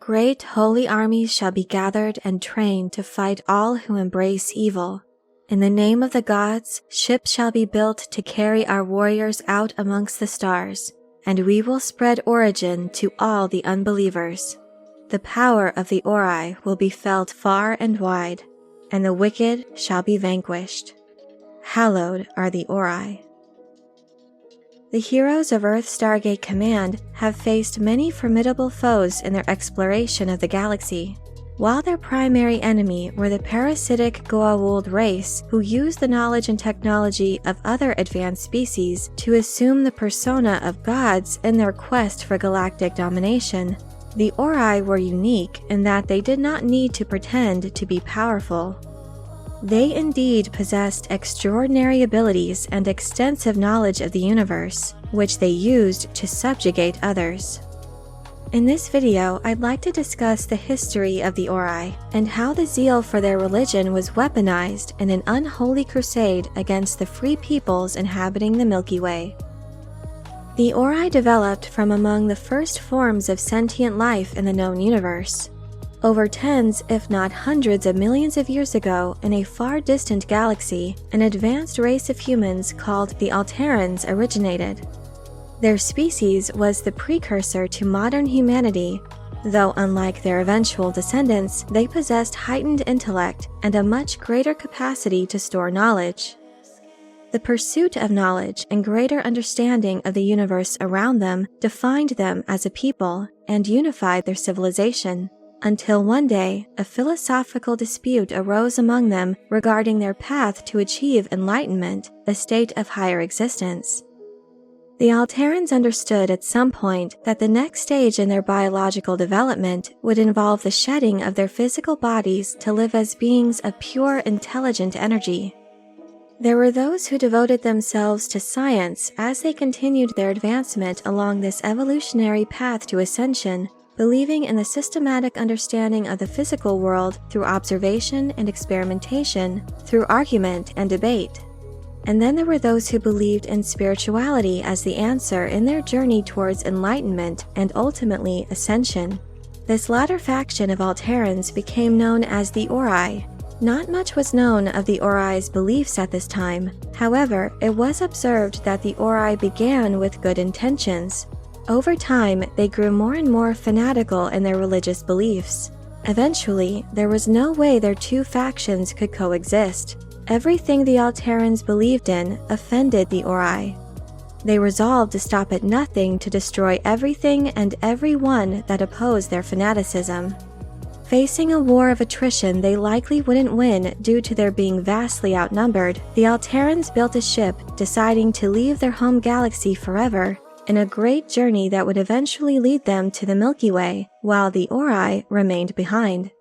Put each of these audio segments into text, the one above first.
Great holy armies shall be gathered and trained to fight all who embrace evil. In the name of the gods, ships shall be built to carry our warriors out amongst the stars, and we will spread origin to all the unbelievers. The power of the Ori will be felt far and wide, and the wicked shall be vanquished. Hallowed are the Ori. The heroes of Earth Stargate Command have faced many formidable foes in their exploration of the galaxy. While their primary enemy were the parasitic Goa'uld race who used the knowledge and technology of other advanced species to assume the persona of gods in their quest for galactic domination, the Ori were unique in that they did not need to pretend to be powerful. They indeed possessed extraordinary abilities and extensive knowledge of the universe, which they used to subjugate others. In this video, I'd like to discuss the history of the Ori and how the zeal for their religion was weaponized in an unholy crusade against the free peoples inhabiting the Milky Way. The Ori developed from among the first forms of sentient life in the known universe. Over tens, if not hundreds of millions of years ago, in a far distant galaxy, an advanced race of humans called the Alterans originated. Their species was the precursor to modern humanity, though unlike their eventual descendants, they possessed heightened intellect and a much greater capacity to store knowledge. The pursuit of knowledge and greater understanding of the universe around them defined them as a people and unified their civilization, until one day a philosophical dispute arose among them regarding their path to achieve enlightenment, a state of higher existence. The Alterans understood at some point that the next stage in their biological development would involve the shedding of their physical bodies to live as beings of pure, intelligent energy. There were those who devoted themselves to science as they continued their advancement along this evolutionary path to ascension, believing in the systematic understanding of the physical world through observation and experimentation, through argument and debate. And then there were those who believed in spirituality as the answer in their journey towards enlightenment and ultimately ascension. This latter faction of Alterans became known as the Ori. Not much was known of the Ori's beliefs at this time. However, it was observed that the Ori began with good intentions. Over time, they grew more and more fanatical in their religious beliefs. Eventually, there was no way their two factions could coexist. Everything the Alterans believed in offended the Ori. They resolved to stop at nothing to destroy everything and everyone that opposed their fanaticism. Facing a war of attrition they likely wouldn't win due to their being vastly outnumbered, the Alterans built a ship, deciding to leave their home galaxy forever in a great journey that would eventually lead them to the Milky Way, while the Ori remained behind.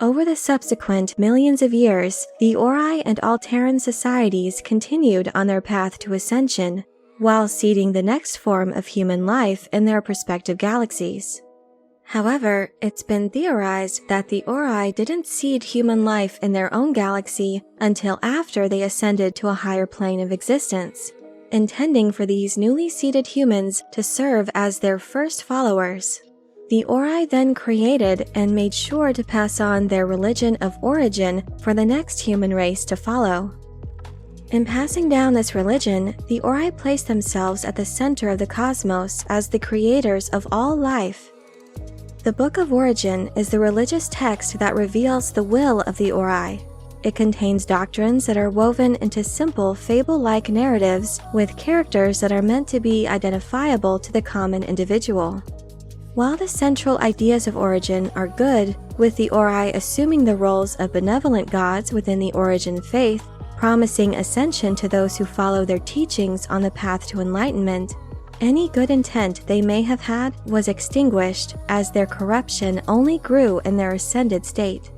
Over the subsequent millions of years, the Ori and Alteran societies continued on their path to ascension, while seeding the next form of human life in their respective galaxies. However, it's been theorized that the Ori didn't seed human life in their own galaxy until after they ascended to a higher plane of existence, intending for these newly seeded humans to serve as their first followers. The Ori then created and made sure to pass on their religion of origin for the next human race to follow. In passing down this religion, the Ori placed themselves at the center of the cosmos as the creators of all life. The Book of Origin is the religious text that reveals the will of the Ori. It contains doctrines that are woven into simple, fable-like narratives with characters that are meant to be identifiable to the common individual. While the central ideas of origin are good, with the Ori assuming the roles of benevolent gods within the origin faith, promising ascension to those who follow their teachings on the path to enlightenment, any good intent they may have had was extinguished as their corruption only grew in their ascended state.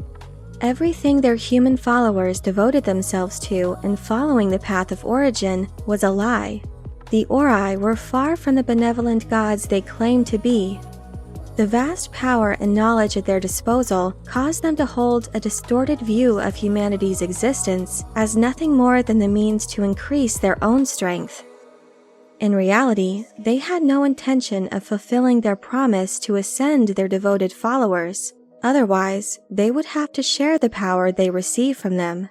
Everything their human followers devoted themselves to in following the path of origin was a lie. The Ori were far from the benevolent gods they claimed to be. The vast power and knowledge at their disposal caused them to hold a distorted view of humanity's existence as nothing more than the means to increase their own strength. In reality, they had no intention of fulfilling their promise to ascend their devoted followers. Otherwise, they would have to share the power they receive from them.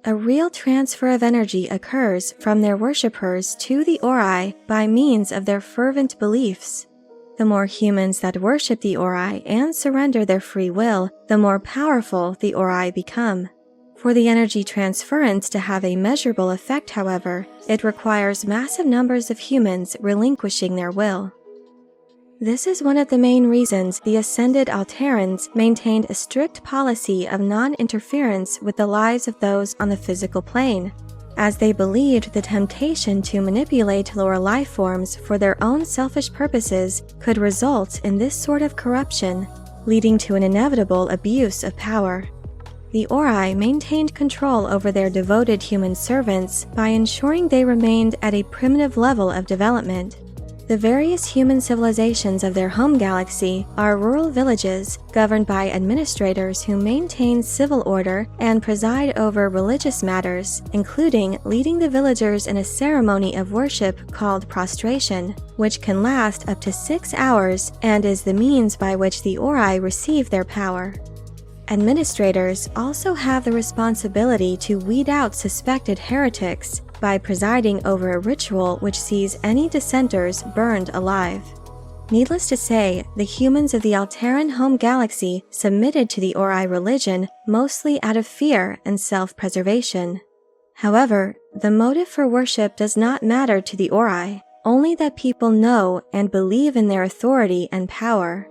A real transfer of energy occurs from their worshippers to the Ori by means of their fervent beliefs. The more humans that worship the Ori and surrender their free will, the more powerful the Ori become. For the energy transference to have a measurable effect, however, it requires massive numbers of humans relinquishing their will. This is one of the main reasons the ascended Alterans maintained a strict policy of non-interference with the lives of those on the physical plane, as they believed the temptation to manipulate lower life forms for their own selfish purposes could result in this sort of corruption, leading to an inevitable abuse of power. The Ori maintained control over their devoted human servants by ensuring they remained at a primitive level of development. The various human civilizations of their home galaxy are rural villages governed by administrators who maintain civil order and preside over religious matters, including leading the villagers in a ceremony of worship called prostration, which can last up to 6 hours and is the means by which the Ori receive their power. Administrators also have the responsibility to weed out suspected heretics by presiding over a ritual which sees any dissenters burned alive. Needless to say, the humans of the Alteran home galaxy submitted to the Ori religion mostly out of fear and self-preservation. However, the motive for worship does not matter to the Ori, only that people know and believe in their authority and power.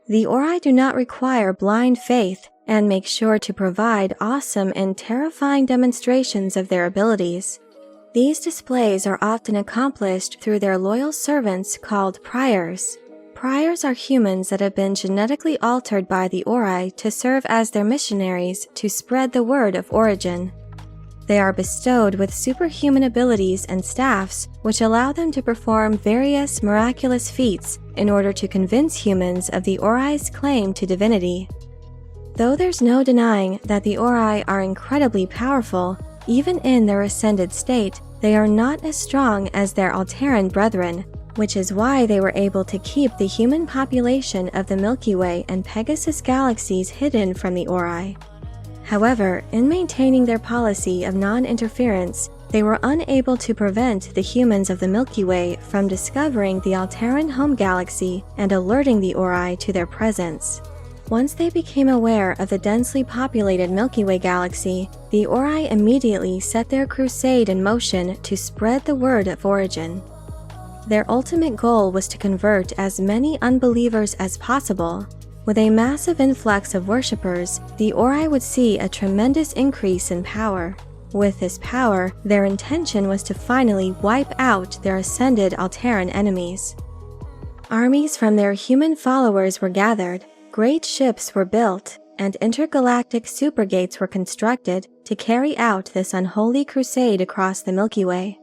The Ori do not require blind faith and make sure to provide awesome and terrifying demonstrations of their abilities. These displays are often accomplished through their loyal servants called priors. Priors are humans that have been genetically altered by the Ori to serve as their missionaries to spread the word of origin. They are bestowed with superhuman abilities and staffs which allow them to perform various miraculous feats in order to convince humans of the Ori's claim to divinity. Though there's no denying that the Ori are incredibly powerful, even in their ascended state, they are not as strong as their Alteran brethren, which is why they were able to keep the human population of the Milky Way and Pegasus galaxies hidden from the Ori. However, in maintaining their policy of non-interference, they were unable to prevent the humans of the Milky Way from discovering the Alteran home galaxy and alerting the Ori to their presence. Once they became aware of the densely populated Milky Way galaxy, the Ori immediately set their crusade in motion to spread the word of origin. Their ultimate goal was to convert as many unbelievers as possible. With a massive influx of worshippers, the Ori would see a tremendous increase in power. With this power, their intention was to finally wipe out their ascended Alteran enemies. Armies from their human followers were gathered, great ships were built, and intergalactic supergates were constructed to carry out this unholy crusade across the Milky Way.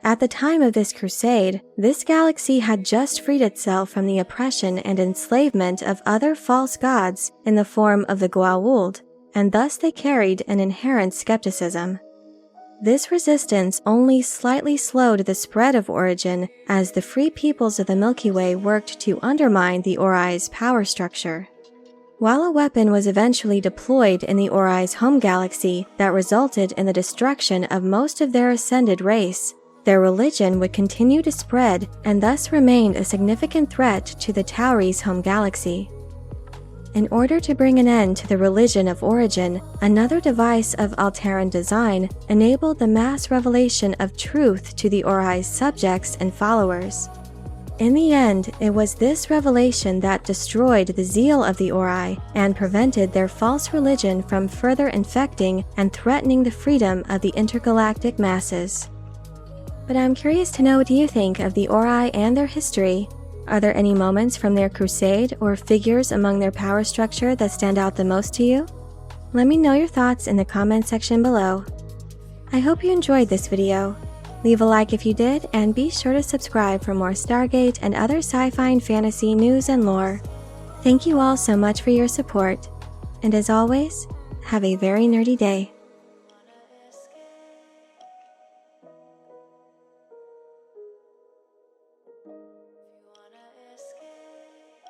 At the time of this crusade, this galaxy had just freed itself from the oppression and enslavement of other false gods in the form of the Goa'uld, and thus they carried an inherent skepticism. This resistance only slightly slowed the spread of origin as the free peoples of the Milky Way worked to undermine the Ori's power structure. While a weapon was eventually deployed in the Ori's home galaxy that resulted in the destruction of most of their ascended race, their religion would continue to spread and thus remained a significant threat to the Tauri's home galaxy. In order to bring an end to the religion of origin, another device of Alteran design enabled the mass revelation of truth to the Ori's subjects and followers. In the end, it was this revelation that destroyed the zeal of the Ori and prevented their false religion from further infecting and threatening the freedom of the intergalactic masses. But I'm curious to know what you think of the Ori and their history. Are there any moments from their crusade or figures among their power structure that stand out the most to you? Let me know your thoughts in the comment section below. I hope you enjoyed this video. Leave a like if you did, and be sure to subscribe for more Stargate and other sci-fi and fantasy news and lore. Thank you all so much for your support, and as always, have a very nerdy day. If you wanna escape,